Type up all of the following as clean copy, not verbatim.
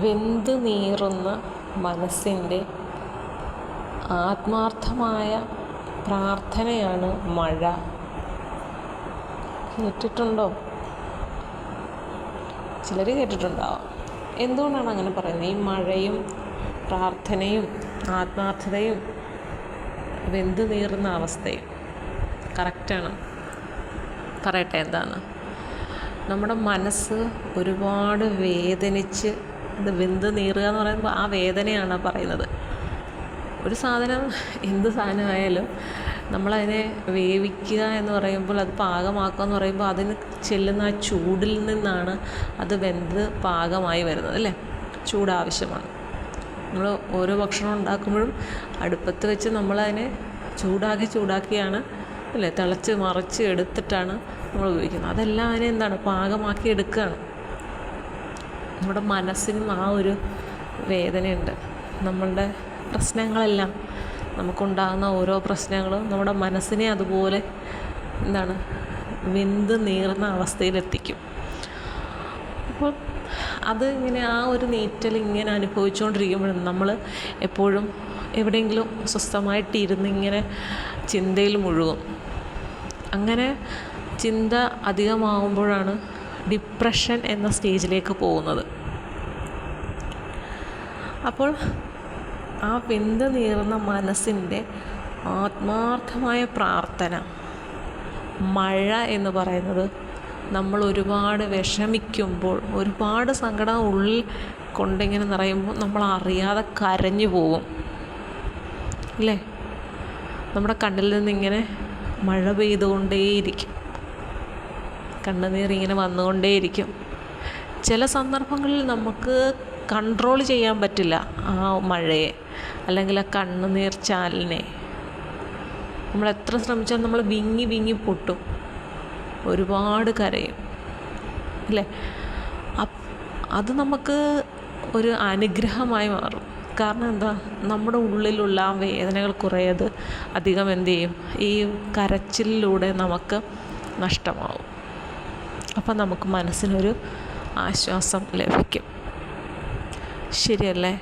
വെന്ത് നീറുന്ന മനസ്സിൻ്റെ ആത്മാർത്ഥമായ പ്രാർത്ഥനയാണ് മഴ. കേട്ടിട്ടുണ്ടോ? ചിലർ കേട്ടിട്ടുണ്ടാവാം. എന്തുകൊണ്ടാണ് അങ്ങനെ പറയുന്നത്? ഈ മഴയും പ്രാർത്ഥനയും ആത്മാർത്ഥതയും വെന്ത് നീറുന്ന അവസ്ഥയും കറക്റ്റാണ്. പറയട്ടെ എന്താണ്? നമ്മുടെ മനസ്സ് ഒരുപാട് വേദനിച്ച് ഇത് വെന്ത് നീറുക എന്ന് പറയുമ്പോൾ ആ വേദനയാണ് പറയുന്നത്. ഒരു സാധനം, എന്ത് സാധനമായാലും നമ്മളതിനെ വേവിക്കുക എന്ന് പറയുമ്പോൾ, അത് പാകമാക്കുക എന്ന് പറയുമ്പോൾ അതിന് ചെല്ലുന്ന ആ ചൂടിൽ നിന്നാണ് അത് വെന്ത് പാകമായി വരുന്നത്, അല്ലേ? ചൂട് ആവശ്യമാണ്. നമ്മൾ ഓരോ ഭക്ഷണം ഉണ്ടാക്കുമ്പോഴും അടുപ്പത്ത് വെച്ച് നമ്മളതിനെ ചൂടാക്കിയാണ് അല്ലേ, തിളച്ച് മറിച്ച് എടുത്തിട്ടാണ് നമ്മൾ ഉപയോഗിക്കുന്നത്. അതെല്ലാം അതിനെ എന്താണ്, പാകമാക്കി എടുക്കുകയാണ്. നമ്മുടെ മനസ്സിനും ആ ഒരു വേദനയുണ്ട്. നമ്മളുടെ പ്രശ്നങ്ങളെല്ലാം, നമുക്കുണ്ടാകുന്ന ഓരോ പ്രശ്നങ്ങളും നമ്മുടെ മനസ്സിനെ അതുപോലെ എന്താണ്, വെന്ത് നീറുന്ന അവസ്ഥയിലെത്തിക്കും. അപ്പോൾ അത് ഇങ്ങനെ ആ ഒരു നീറ്റൽ ഇങ്ങനെ അനുഭവിച്ചുകൊണ്ടിരിക്കുമ്പോഴും നമ്മൾ എപ്പോഴും എവിടെയെങ്കിലും സ്വസ്ഥമായിട്ടിരുന്ന് ഇങ്ങനെ ചിന്തയിൽ മുഴുകും. അങ്ങനെ ചിന്ത അധികമാകുമ്പോഴാണ് ഡിപ്രഷൻ എന്ന സ്റ്റേജിലേക്ക് പോകുന്നത്. അപ്പോൾ ആ വെന്ത് നീറുന്ന മനസ്സിൻ്റെ ആത്മാർത്ഥമായ പ്രാർത്ഥന, മഴ എന്ന് പറയുന്നത്, നമ്മൾ ഒരുപാട് വിഷമിക്കുമ്പോൾ, ഒരുപാട് സങ്കടം ഉള്ളിൽ കൊണ്ടിങ്ങനെ നിറയുമ്പോൾ നമ്മൾ അറിയാതെ കരഞ്ഞു പോകും, അല്ലേ? നമ്മുടെ കണ്ണിൽ നിന്നിങ്ങനെ മഴ പെയ്തുകൊണ്ടേയിരിക്കും, കണ്ണുനീരിങ്ങനെ വന്നുകൊണ്ടേയിരിക്കും. ചില സന്ദർഭങ്ങളിൽ നമുക്ക് കൺട്രോൾ ചെയ്യാൻ പറ്റില്ല ആ മഴയെ, അല്ലെങ്കിൽ ആ കണ്ണുനീർ ചാലിനെ. നമ്മൾ എത്ര ശ്രമിച്ചാലും നമ്മൾ വിങ്ങി പൊട്ടും, ഒരുപാട് കരയും, അല്ലേ? അത് നമുക്ക് ഒരു അനുഗ്രഹമായി മാറും. കാരണം എന്താ, നമ്മുടെ ഉള്ളിലുള്ള ആ വേദനകൾ കുറേത് അധികം എന്ത് ചെയ്യും, ഈ കരച്ചിലൂടെ നമുക്ക് നഷ്ടമാവും. അപ്പം നമുക്ക് മനസ്സിനൊരു ആശ്വാസം ലഭിക്കും. ശരിയല്ലേ?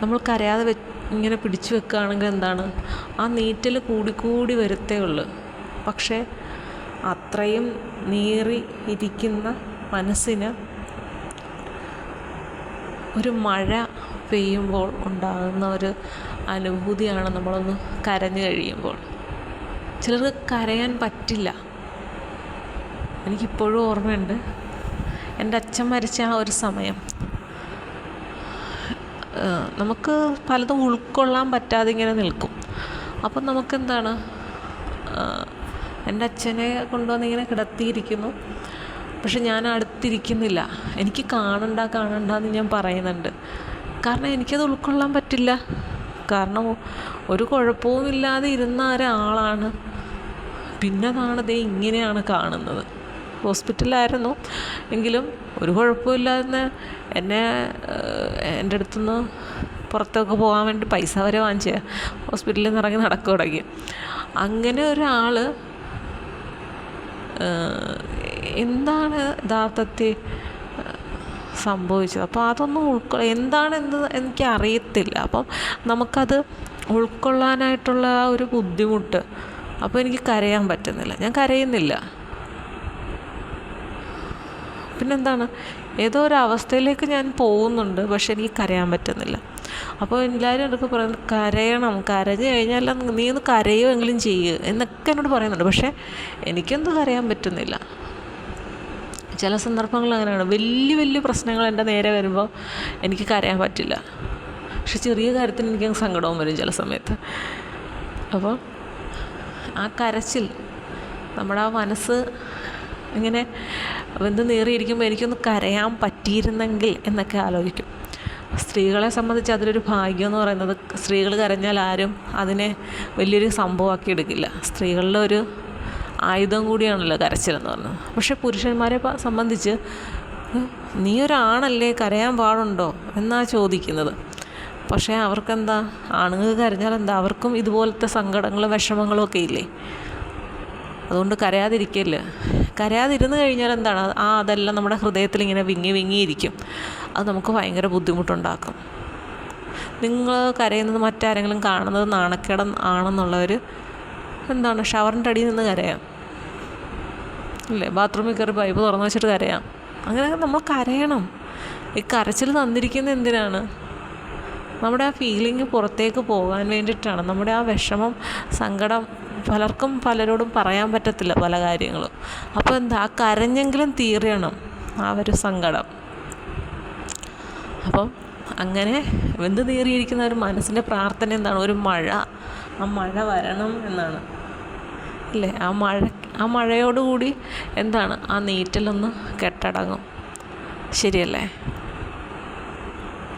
നമ്മൾ കരയാതെ ഇങ്ങനെ പിടിച്ചു വെക്കുകയാണെങ്കിൽ എന്താണ്, ആ നീറ്റൽ കൂടി വരത്തേ ഉള്ളൂ. പക്ഷേ അത്രയും നീറി ഇരിക്കുന്ന മനസ്സിന് ഒരു മഴ പെയ്യുമ്പോൾ ഉണ്ടാകുന്ന ഒരു അനുഭൂതിയാണ് നമ്മളൊന്ന് കരഞ്ഞു കഴിയുമ്പോൾ. ചിലർക്ക് കരയാൻ പറ്റില്ല. എനിക്കിപ്പോഴും ഓർമ്മയുണ്ട്, എൻ്റെ അച്ഛൻ മരിച്ച ആ ഒരു സമയം. നമുക്ക് പലതും ഉൾക്കൊള്ളാൻ പറ്റാതെ ഇങ്ങനെ നിൽക്കും. അപ്പം നമുക്കെന്താണ്, എൻ്റെ അച്ഛനെ കൊണ്ടുവന്നിങ്ങനെ കിടത്തിയിരിക്കുന്നു, പക്ഷെ ഞാൻ അടുത്തിരിക്കുന്നില്ല. എനിക്ക് കാണണ്ടെന്ന് ഞാൻ പറയുന്നുണ്ട്. കാരണം എനിക്കത് ഉൾക്കൊള്ളാൻ പറ്റില്ല. കാരണം ഒരു കുഴപ്പവുമില്ലാതെ ഇരുന്ന ഒരാളാണ്, പിന്നതാണ് ദേ ഇങ്ങനെയാണ് കാണുന്നത്. ഹോസ്പിറ്റലിലായിരുന്നു എങ്കിലും ഒരു കുഴപ്പമില്ലാതെ എൻ്റെ അടുത്തുനിന്ന് പുറത്തൊക്കെ പോകാൻ വേണ്ടി പൈസ വരെ വാങ്ങിച്ച ഹോസ്പിറ്റലിൽ നിന്ന് ഇറങ്ങി നടക്കുക തുടങ്ങി. അങ്ങനെ ഒരാൾ എന്താണ് യഥാർത്ഥത്തിൽ സംഭവിച്ചത്? അപ്പോൾ അതൊന്നും എന്താണെന്ന് എനിക്കറിയത്തില്ല. അപ്പം നമുക്കത് ഉൾക്കൊള്ളാനായിട്ടുള്ള ആ ഒരു ബുദ്ധിമുട്ട്. അപ്പോൾ എനിക്ക് കരയാൻ പറ്റുന്നില്ല, ഞാൻ കരയുന്നില്ല. പിന്നെന്താണ്, ഏതോ ഒരു അവസ്ഥയിലേക്ക് ഞാൻ പോകുന്നുണ്ട്, പക്ഷെ എനിക്ക് കരയാൻ പറ്റുന്നില്ല. അപ്പോൾ എല്ലാവരും എന്നൊക്കെ പറയുന്നത്, കരഞ്ഞു കഴിഞ്ഞാൽ നീ ഒന്ന് കരയുമെങ്കിലും ചെയ്യുക എന്നൊക്കെ എന്നോട് പറയുന്നുണ്ട്. പക്ഷേ എനിക്കൊന്നും കരയാൻ പറ്റുന്നില്ല. ചില സന്ദർഭങ്ങൾ അങ്ങനെയാണ്. വലിയ പ്രശ്നങ്ങൾ എൻ്റെ നേരെ വരുമ്പോൾ എനിക്ക് കരയാൻ പറ്റില്ല. പക്ഷെ ചെറിയ കാര്യത്തിന് എനിക്ക് സങ്കടവും വരും ചില സമയത്ത്. അപ്പോൾ ആ കരച്ചിൽ, നമ്മുടെ ആ മനസ്സ് ഇങ്ങനെ വെന്ത് നീറിയിരിക്കുമ്പോൾ എനിക്കൊന്ന് കരയാൻ പറ്റിയിരുന്നെങ്കിൽ എന്നൊക്കെ ആലോചിക്കും. സ്ത്രീകളെ സംബന്ധിച്ച് അതിലൊരു ഭാഗ്യം എന്ന് പറയുന്നത്, സ്ത്രീകൾ കരഞ്ഞാൽ ആരും അതിനെ വലിയൊരു സംഭവമാക്കി എടുക്കില്ല. സ്ത്രീകളുടെ ഒരു ആയുധം കൂടിയാണല്ലോ കരച്ചിലെന്ന് പറഞ്ഞത്. പക്ഷെ പുരുഷന്മാരെ സംബന്ധിച്ച്, നീ ഒരാണല്ലേ, കരയാൻ പാടുണ്ടോ എന്നാ ചോദിക്കുന്നത്. പക്ഷേ അവർക്കെന്താ, ആണുങ്ങൾ കരഞ്ഞാൽ എന്താ, അവർക്കും ഇതുപോലത്തെ സങ്കടങ്ങളും വിഷമങ്ങളും ഒക്കെ ഇല്ലേ? അതുകൊണ്ട് കരയാതിരിക്കില്ല. കരയാതിരുന്ന് കഴിഞ്ഞാൽ എന്താണ്, അതെല്ലാം നമ്മുടെ ഹൃദയത്തിൽ ഇങ്ങനെ വിങ്ങി വിങ്ങിയിരിക്കും. അത് നമുക്ക് ഭയങ്കര ബുദ്ധിമുട്ടുണ്ടാക്കും. നിങ്ങൾ കരയുന്നത് മറ്റാരെങ്കിലും കാണുന്നത് നാണക്കേട് ആണെന്നുള്ളവർ ഷവറിൻ്റെ അടിയിൽ നിന്ന് കരയാം, ഇല്ലേ? ബാത്റൂമിൽ കയറി പൈപ്പ് തുറന്നു വെച്ചിട്ട് കരയാം. അങ്ങനെ നമ്മൾ കരയണം. ഈ കരച്ചിൽ തന്നിരിക്കുന്നത് എന്തിനാണ്? നമ്മുടെ ആ ഫീലിംഗ് പുറത്തേക്ക് പോകാൻ വേണ്ടിയിട്ടാണ്. നമ്മുടെ ആ വിഷമം, സങ്കടം പലരോടും പറയാൻ പറ്റത്തില്ല പല കാര്യങ്ങളും. അപ്പോൾ ആ കരഞ്ഞെങ്കിലും തീരണം ആ ഒരു സങ്കടം. അപ്പം അങ്ങനെ വെന്ത് നീറിയിരിക്കുന്ന ഒരു മനസ്സിൻ്റെ പ്രാർത്ഥന എന്താണ്? ഒരു മഴ, ആ മഴ വരണം എന്നാണ്, ഇല്ലേ? ആ മഴയോടുകൂടി ആ നീറ്റലൊന്ന് കെട്ടടങ്ങും. ശരിയല്ലേ?